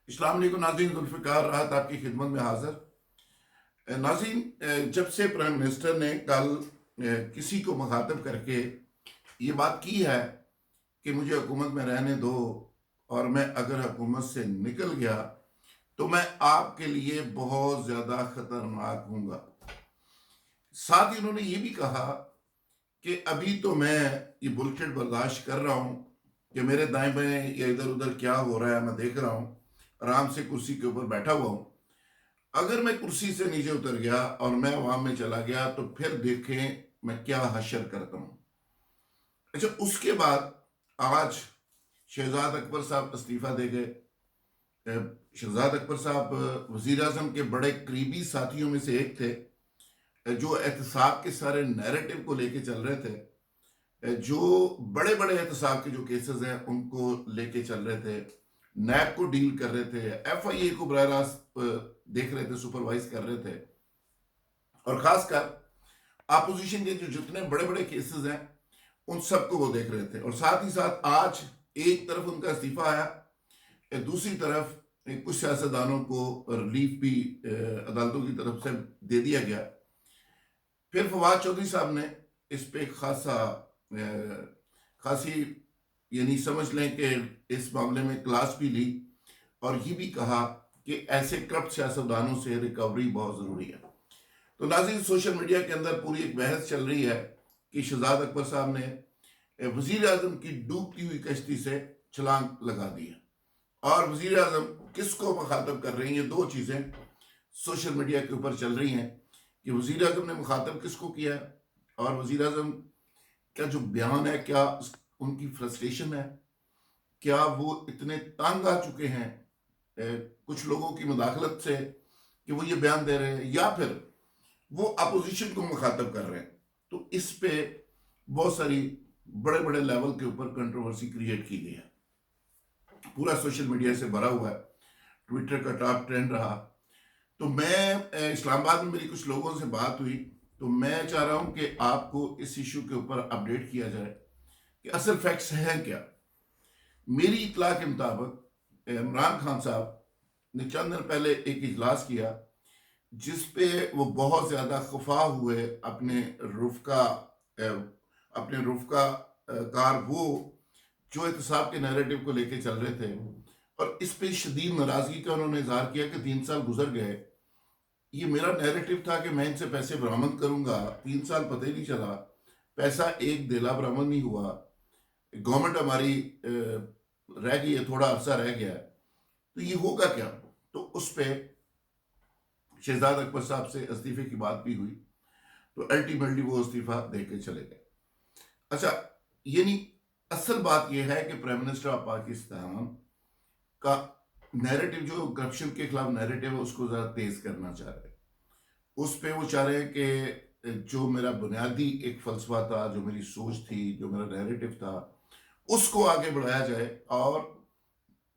السلام علیکم ناظرین، ذوالفقار راحت آپ کی خدمت میں حاضر۔ ناظرین، جب سے پرائم منسٹر نے کل کسی کو مخاطب کر کے یہ بات کی ہے کہ مجھے حکومت میں رہنے دو اور میں اگر حکومت سے نکل گیا تو میں آپ کے لیے بہت زیادہ خطرناک ہوں گا، ساتھ ہی انہوں نے یہ بھی کہا کہ ابھی تو میں یہ بلشٹ برداشت کر رہا ہوں کہ میرے دائیں بائیں یا ادھر ادھر کیا ہو رہا ہے میں دیکھ رہا ہوں، آرام سے کرسی کے اوپر بیٹھا ہوا ہوں، اگر میں کرسی سے نیچے اتر گیا اور میں عوام میں چلا گیا تو پھر دیکھیں میں کیا حشر کرتا ہوں۔ اچھا، اس کے بعد آج شہزاد اکبر صاحب استعفیٰ دے گئے۔ شہزاد اکبر صاحب وزیر اعظم کے بڑے قریبی ساتھیوں میں سے ایک تھے، جو احتساب کے سارے نیریٹو کو لے کے چل رہے تھے، جو بڑے بڑے احتساب کے جو کیسز ہیں ان کو لے کے چل رہے تھے، نیب کو ڈیل کر رہے تھے، ایف آئی اے کو براہ راست دیکھ رہے تھے، سپروائز کر رہے تھے، اور خاص کر اپوزیشن کے جو جتنے بڑے بڑے کیسز ہیں ان سب کو وہ دیکھ رہے تھے۔ اور ساتھ ہی ساتھ آج ایک طرف ان کا استعفیٰ آیا، دوسری طرف کچھ سیاستدانوں کو ریلیف بھی عدالتوں کی طرف سے دے دیا گیا۔ پھر فواد چودھری صاحب نے اس پہ خاصی یعنی سمجھ لیں کہ اس معاملے میں کلاس بھی لی اور یہ بھی کہا کہ ایسے کرپٹ سیاستدانوں سے ریکوری بہت ضروری ہے۔ تو ناظرین، سوشل میڈیا کے اندر پوری ایک بحث چل رہی ہے کہ شہزاد اکبر صاحب نے وزیر اعظم کی ڈوبتی ہوئی کشتی سے چھلانگ لگا دی ہے، اور وزیر اعظم کس کو مخاطب کر رہی ہیں؟ دو چیزیں سوشل میڈیا کے اوپر چل رہی ہیں کہ وزیر اعظم نے مخاطب کس کو کیا ہے، اور وزیر اعظم کا جو بیان ہے کیا ان کی فرسٹریشن ہے، کیا وہ اتنے تنگ آ چکے ہیں کچھ لوگوں کی مداخلت سے کہ وہ یہ بیان دے رہے ہیں، یا پھر وہ اپوزیشن کو مخاطب کر رہے ہیں؟ تو اس پہ بہت ساری بڑے بڑے لیول کے اوپر کنٹروورسی کریٹ کی گئی ہے، پورا سوشل میڈیا سے بھرا ہوا ہے، ٹویٹر کا ٹاپ ٹرینڈ رہا۔ تو میں اسلام آباد میں میری کچھ لوگوں سے بات ہوئی، تو میں چاہ رہا ہوں کہ آپ کو اس ایشو کے اوپر اپڈیٹ کیا جائے کہ اصل فیکٹس ہیں کیا۔ میری اطلاع کے مطابق عمران خان صاحب نے چند دن پہلے ایک اجلاس کیا جس پہ وہ بہت زیادہ خفا ہوئے، اپنے رفقا کار وہ جو احتساب کے نیریٹو کو لے کے چل رہے تھے، اور اس پہ شدید ناراضگی کا انہوں نے اظہار کیا کہ 3 سال گزر گئے، یہ میرا نیریٹو تھا کہ میں ان سے پیسے برآمد کروں گا، 3 سال پتہ ہی نہیں چلا، پیسہ ایک دھیلا برآمد نہیں ہوا، گورنمنٹ ہماری رہ گئی ہے، تھوڑا عرصہ رہ گیا ہے، تو یہ ہوگا کیا؟ تو اس پہ شہزاد اکبر صاحب سے استعفے کی بات بھی ہوئی، تو الٹیمیٹلی وہ استعفیٰ دے کے چلے گئے۔ اچھا، یعنی اصل بات یہ ہے کہ پرائم منسٹر آف پاکستان کا نیریٹو جو کرپشن کے خلاف نیریٹو ہے اس کو ذرا تیز کرنا چاہ رہے ہیں، اس پہ وہ چاہ رہے ہیں کہ جو میرا بنیادی ایک فلسفہ تھا، جو میری سوچ تھی، جو میرا نیریٹو تھا، اس کو آگے بڑھایا جائے، اور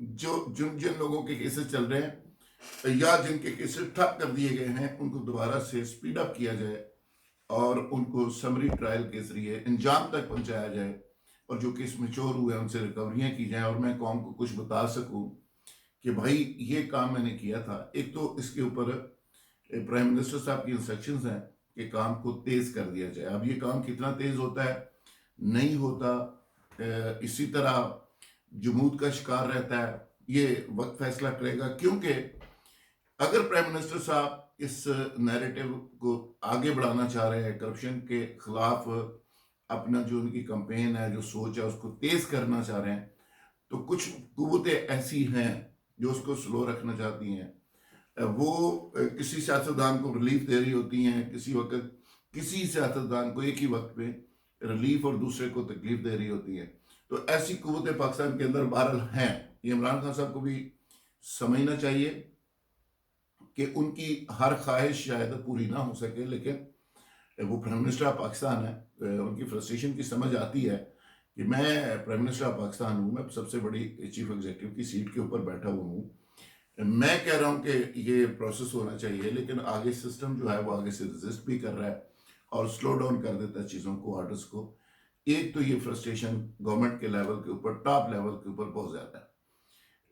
جن لوگوں کے کیسز چل رہے ہیں یا جن کے کیسز ٹھپ کر دیے گئے ہیں ان کو دوبارہ سے سپیڈ اپ کیا جائے اور ان کو سمری ٹرائل کے ذریعے انجام تک پہنچایا جائے، اور جو کیس میچور ہوئے ان سے ریکوریاں کی جائیں، اور میں قوم کو کچھ بتا سکوں کہ بھائی یہ کام میں نے کیا تھا۔ ایک تو اس کے اوپر پرائم منسٹر صاحب کی انسٹرکشنز ہیں کہ کام کو تیز کر دیا جائے۔ اب یہ کام کتنا تیز ہوتا ہے نہیں ہوتا، اسی طرح جمود کا شکار رہتا ہے، یہ وقت فیصلہ کرے گا، کیونکہ اگر پرائم منسٹر صاحب اس نیریٹو کو آگے بڑھانا چاہ رہے ہیں، کرپشن کے خلاف اپنا جو ان کی کمپین ہے، جو سوچ ہے، اس کو تیز کرنا چاہ رہے ہیں، تو کچھ قوتیں ایسی ہیں جو اس کو سلو رکھنا چاہتی ہیں، وہ کسی سیاستدان کو ریلیف دے رہی ہوتی ہیں، کسی وقت کسی سیاستدان کو ایک ہی وقت پہ ریلیف اور دوسرے کو تکلیف دے رہی ہوتی ہیں۔ تو ایسی قوتیں پاکستان کے اندر بہرحال ہیں، یہ عمران خان صاحب کو بھی سمجھنا چاہیے کہ ان کی ہر خواہش شاید پوری نہ ہو سکے، لیکن وہ پرائم منسٹر آف پاکستان ہے، ان کی فرسٹریشن کی سمجھ آتی ہے کہ میں پرائم منسٹر آف پاکستان ہوں، میں سب سے بڑی چیف ایگزیکٹو کی سیٹ کے اوپر بیٹھا ہوا ہوں، میں کہہ رہا ہوں کہ یہ پروسیس ہونا چاہیے، لیکن آگے سسٹم جو ہے وہ آگے سے ریزسٹ بھی کر رہا ہے اور سلو ڈاؤن کر دیتا ہے چیزوں کو، آرڈرز کو۔ ایک تو یہ فرسٹریشن گورنمنٹ کے لیول کے اوپر، ٹاپ لیول کے اوپر بہت زیادہ ہے۔